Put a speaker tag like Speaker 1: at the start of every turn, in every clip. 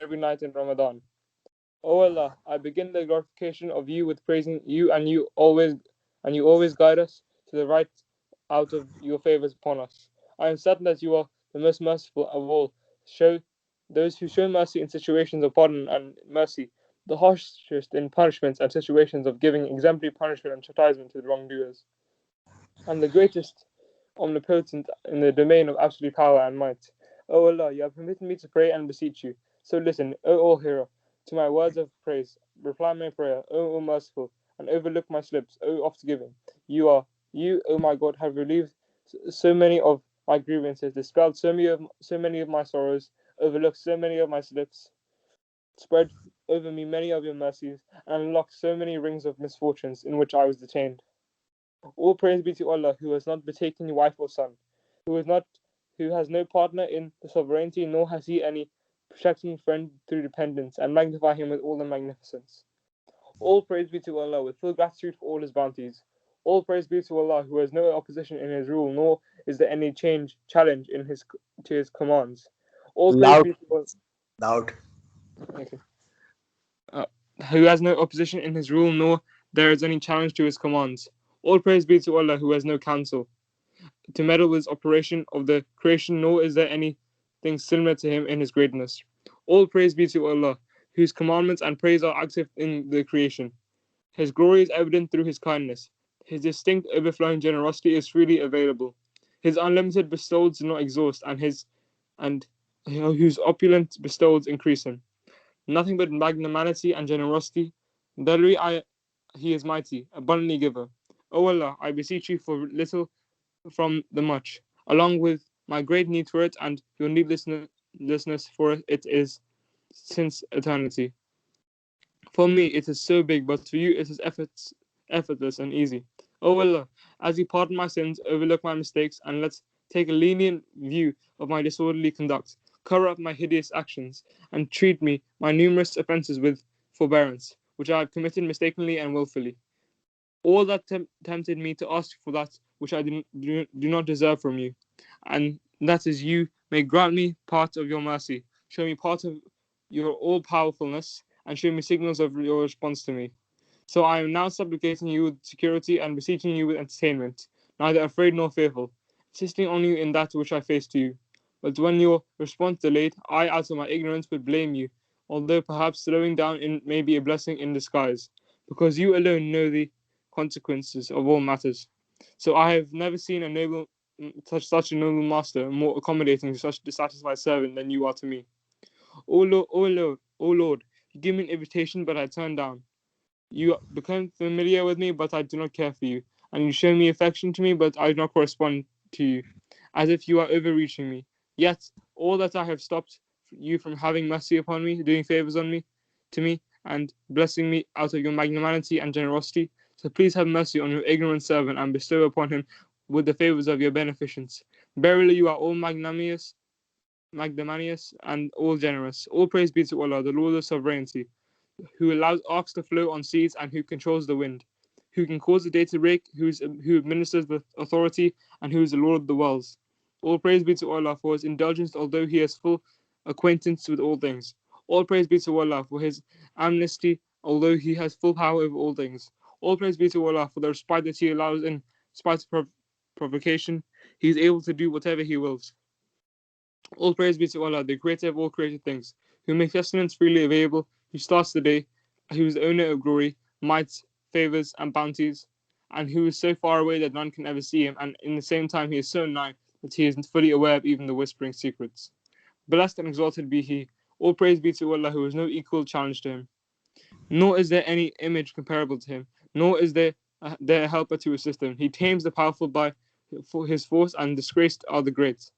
Speaker 1: every night in Ramadan. O Allah, I begin the glorification of you with praising you, and you always guide us to the right out of your favors upon us. I am certain that you are the most merciful of all. Show those who show mercy in situations of pardon and mercy, the harshest in punishments and situations of giving exemplary punishment and chastisement to the wrongdoers, and the greatest omnipotent in the domain of absolute power and might. O Allah, you have permitted me to pray and beseech you. So listen, O All-Hearer, to my words of praise. Reply my prayer, O All Merciful, and overlook my slips, O Oft-Giving. You, O my God, have relieved so many of my grievances, dispelled so many of my sorrows, overlooked so many of my slips, spread over me many of your mercies, and unlocked so many rings of misfortunes in which I was detained. All praise be to Allah, who has not betaken wife or son, who is not who has no partner in the sovereignty, nor has he any protecting friend through dependence, and magnify him with all the magnificence. All praise be to Allah, with full gratitude for all his bounties. All praise be to Allah, who has no opposition in his rule, nor is there any challenge in his to his commands. All praise
Speaker 2: Loud,
Speaker 1: be to Allah,
Speaker 2: loud.
Speaker 1: okay. uh, who has no opposition in his rule, nor there is any challenge to his commands. All praise be to Allah, who has no counsel to meddle with operation of the creation, nor is there anything similar to him in his greatness. All praise be to Allah, whose commandments and praise are active in the creation. His glory is evident through his kindness. His distinct overflowing generosity is freely available. His unlimited bestowals do not exhaust, and whose opulent bestowals increase him. Nothing but magnanimity and generosity. Verily, he is mighty, abundantly giver. O Allah, I beseech you for little from the much, along with my great need for it and your needlessness for it is since eternity. For me it is so big, but for you it is effortless and easy. O Allah, as you pardon my sins, overlook my mistakes, and let's take a lenient view of my disorderly conduct, cover up my hideous actions, and treat me my numerous offences with forbearance, which I have committed mistakenly and wilfully. All that tempted me to ask for that which I do not deserve from you, and that is you may grant me part of your mercy, show me part of your all powerfulness, and show me signals of your response to me. So I am now supplicating you with security and beseeching you with entertainment, neither afraid nor fearful, insisting on you in that which I face to you. But when your response delayed, I, out of my ignorance, would blame you, although perhaps slowing down may be a blessing in disguise, because you alone know the consequences of all matters. So I have never seen a noble such a noble master, more accommodating to such a dissatisfied servant than you are to me. O Lord, you give me an invitation, but I turn down. You become familiar with me, but I do not care for you. And you show me affection to me, but I do not correspond to you, as if you are overreaching me. Yet, all that I have stopped you from having mercy upon me, doing favors to me, and blessing me out of your magnanimity and generosity. So please have mercy on your ignorant servant, and bestow upon him with the favors of your beneficence. Verily, you are all magnanimous and all generous. All praise be to Allah, the Lord of sovereignty, who allows arcs to flow on seas and who controls the wind, who can cause the day to break, who administers the authority, and who is the Lord of the worlds. All praise be to Allah for his indulgence, although he has full acquaintance with all things. All praise be to Allah for his amnesty, although he has full power over all things. All praise be to Allah for the respite that he allows in spite of provocation. He is able to do whatever he wills. All praise be to Allah, the creator of all created things, who makes sustenance freely available, who starts the day, who is the owner of glory, might, favors, and bounties, and who is so far away that none can ever see him, and in the same time he is so nigh that he is fully aware of even the whispering secrets. Blessed and exalted be he. All praise be to Allah, who has no equal challenge to him. Nor is there any image comparable to him, nor is there a helper to assist him. He tames the powerful by his force, and disgraced are the great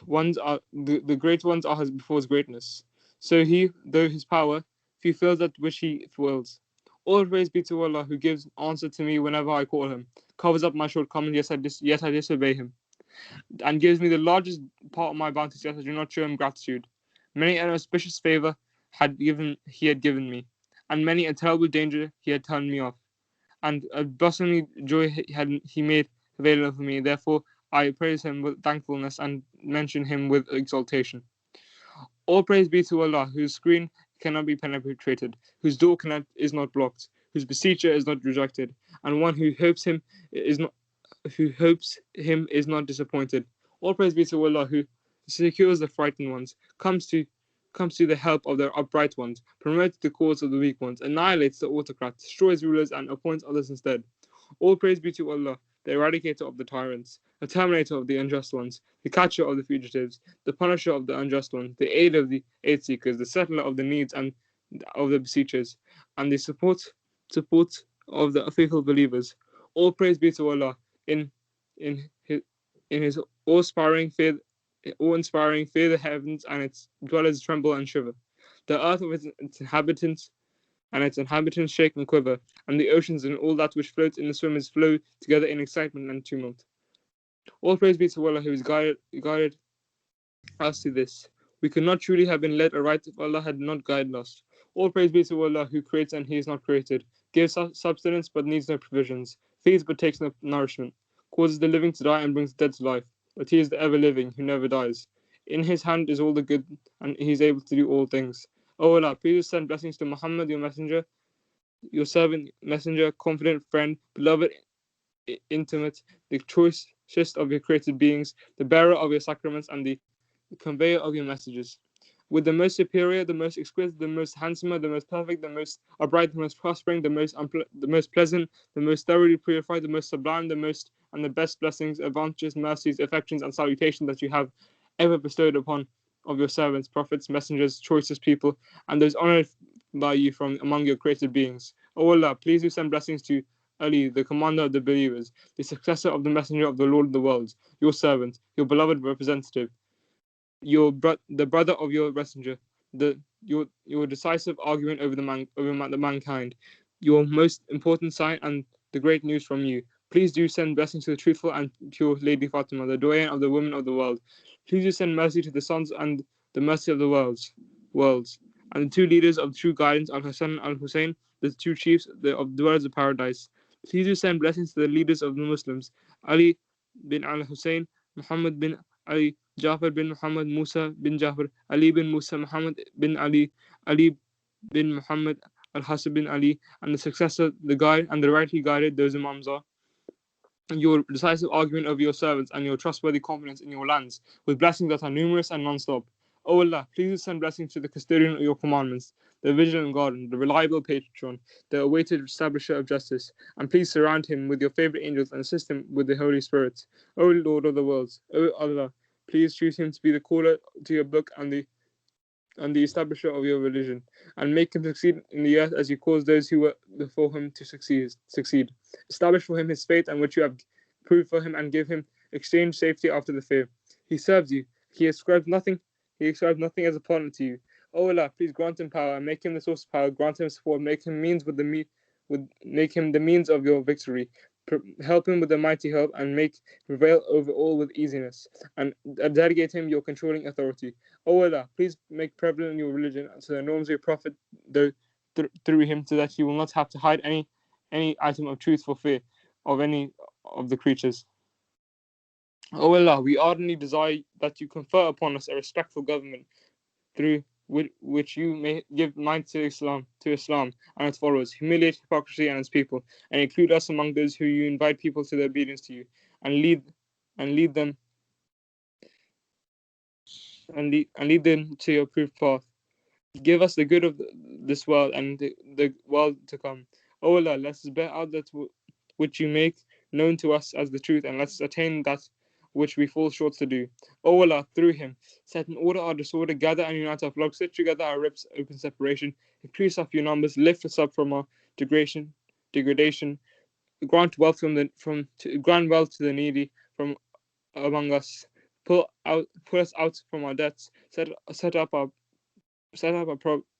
Speaker 1: the great ones are before his greatness. So he, though his power, fulfills that which he wills. All praise be to Allah, who gives answer to me whenever I call him, covers up my shortcomings, yet I disobey him, and gives me the largest part of my bounties, yet I do not show him gratitude. Many an auspicious favor he had given me, and many a terrible danger he had turned me off, and a blossoming joy he made available for me. Therefore, I praise him with thankfulness and mention him with exaltation. All praise be to Allah, whose screen cannot be penetrated, whose door is not blocked, whose beseecher is not rejected, and one who hopes him is not disappointed. All praise be to Allah, who secures the frightened ones, comes to the help of the upright ones, promotes the cause of the weak ones, annihilates the autocrat, destroys rulers, and appoints others instead. All praise be to Allah, the eradicator of the tyrants, the terminator of the unjust ones, the catcher of the fugitives, the punisher of the unjust ones, the aid of the aid seekers, the settler of the needs and of the beseechers, and the support of the faithful believers. All praise be to Allah in in his awe-inspiring fear the heavens and its dwellers tremble and shiver. The earth with its inhabitants shake and quiver, and the oceans and all that which floats in the swimmers flow together in excitement and tumult. All praise be to Allah who has guided us to this. We could not truly have been led aright if Allah had not guided us. All praise be to Allah who creates and He is not created, gives substance but needs no provisions, feeds but takes no nourishment, causes the living to die and brings the dead to life, but He is the ever living who never dies. In His hand is all the good and He is able to do all things. O Allah, please send blessings to Muhammad, your messenger, your servant, messenger, confident friend, beloved, intimate, the choicest of your created beings, the bearer of your sacraments, and the conveyor of your messages. With the most superior, the most exquisite, the most handsomer, the most perfect, the most upright, the most prospering, the most pleasant, the most thoroughly purified, the most sublime, the most and the best blessings, advantages, mercies, affections, and salutations that you have ever bestowed upon of your servants, prophets, messengers, choicest people, and those honored by you from among your created beings. O Allah, please do send blessings to Ali, the commander of the believers, the successor of the messenger of the Lord of the worlds, your servant, your beloved representative, the brother of your messenger, your decisive argument over the mankind, your most important sign and the great news from you. Please do send blessings to the truthful and pure Lady Fatima, the doyen of the women of the world. Please do send mercy to the sons and the mercy of the worlds, and the two leaders of true guidance, Al Hassan and Al Hussein, the two chiefs of the worlds of paradise. Please do send blessings to the leaders of the Muslims, Ali bin Al Hussein, Muhammad bin Ali, Jafar bin Muhammad, Musa bin Jafar, Ali bin Musa, Muhammad bin Ali, Ali bin Muhammad, Al Hassan bin Ali, and the successor, the guide, and the rightly guided, those Imams are. Your decisive argument of your servants and your trustworthy confidence in your lands, with blessings that are numerous and non-stop. O Allah, please send blessings to the custodian of your commandments, the vigilant guardian, the reliable patron, the awaited establisher of justice, and please surround him with your favorite angels and assist him with the Holy Spirit. O Lord of the worlds, O Allah, please choose him to be the caller to your book and the establisher of your religion, and make him succeed in the earth as you caused those who were before him to succeed. Establish for him his faith and which you have proved for him, and give him exchange safety after the fear. He serves you. He ascribes nothing as a partner to you. O Allah, please grant him power and make him the source of power. Grant him support. Make him make him the means of your victory. Help him with the mighty help and make prevail over all with easiness, and delegate him your controlling authority. O Allah, please make prevalent your religion to the norms of your prophet through him, so that he will not have to hide any item of truth for fear of any of the creatures. O Allah, we ardently desire that you confer upon us a respectful government, through which you may give mind to Islam and its followers, humiliate hypocrisy and its people, and include us among those who you invite people to the obedience to you, and lead them to your approved path. Give us the good of this world and the world to come. O Allah, let us bear out that which you make known to us as the truth, and let us attain that which we fall short to do. O Allah, through him, set in order our disorder, gather and unite our flocks, sit together our ribs, open separation, increase our few numbers, lift us up from our degradation, grant wealth grant wealth to the needy from among us, pull us out from our debts, set up our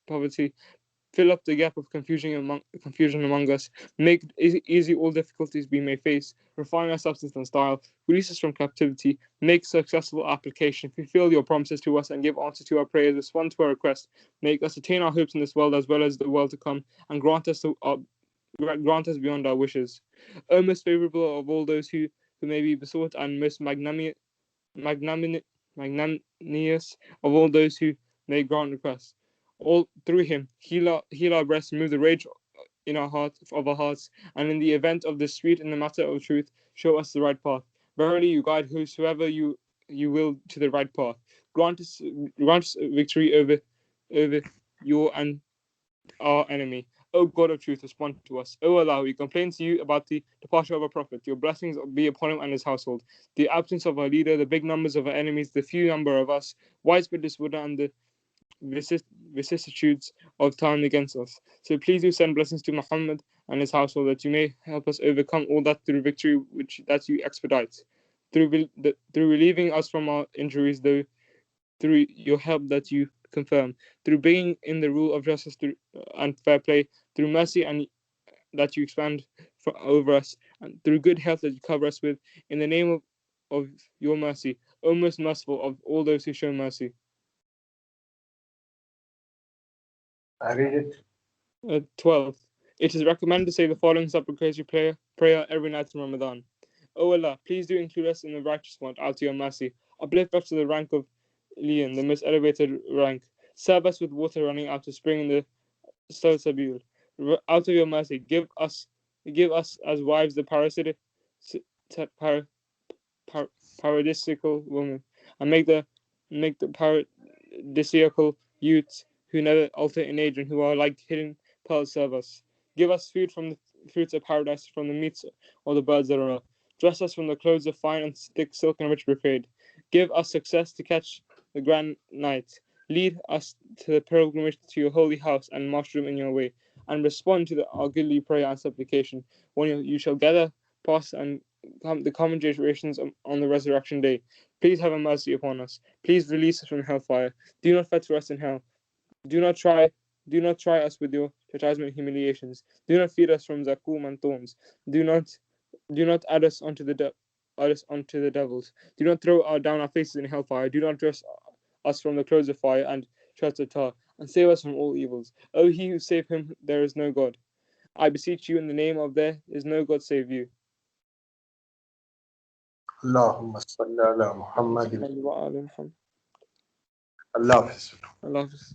Speaker 1: poverty, fill up the gap of confusion among us, make easy all difficulties we may face, refine our substance and style, release us from captivity, make successful application, fulfill your promises to us, and give answer to our prayers, respond to our request, make us attain our hopes in this world as well as the world to come, and grant us beyond our wishes. O most favorable of all those who may be besought, and most magnanimous of all those who may grant requests. All through him, heal our breasts, remove the rage in our hearts, and in the event of dispute in the matter of truth, show us the right path. Verily, you guide whosoever you will to the right path. Grant us victory over your and our enemy. O God of truth, respond to us. O Allah, we complain to you about the departure of our Prophet. Your blessings be upon him and his household. The absence of our leader, the big numbers of our enemies, the few number of us, widespread disorder, and the vicissitudes of time against us. So please do send blessings to Muhammad and his household, that you may help us overcome all that through victory that you expedite. Through relieving us from our injuries, through your help that you confirm, through bringing in the rule of justice and fair play, through mercy and that you expand over us, and through good health that you cover us with, in the name of your mercy, O most merciful of all those who show mercy.
Speaker 2: I read it.
Speaker 1: 12. It is recommended to say the following supplicatory prayer every night in Ramadan. O Allah, please do include us in the righteous one out of your mercy. Uplift us to the rank of Lion, the most elevated rank. Serve us with water running out of spring in the Salsabil. Out of your mercy, give us as wives the paradisical woman, and make the paradisiacal youths who never alter in age and who are like hidden pearls serve us. Give us food from the fruits of paradise, from the meats of the birds thereof. Dress us from the clothes of fine and thick silk and rich brocade. Give us success to catch the grand night. Lead us to the pilgrimage to your holy house and martyrdom in your way, and respond to our goodly prayer and supplication when you shall gather past and the common generations on the resurrection day. Please have mercy upon us. Please release us from hellfire. Do not fetter us in hell. Do not try us with your chastisement and humiliations. Do not feed us from zakum and thorns. Do not add us onto the devils. Do not throw down our faces in hellfire. Do not dress us from the clothes of fire and shelter of tar, and save us from all evils. O he who save him, there is no God. I beseech you in the name of there is no God save you.
Speaker 2: Allahumma salli ala Muhammad.
Speaker 1: Allah
Speaker 2: Allah Hafiz.
Speaker 1: Hafiz.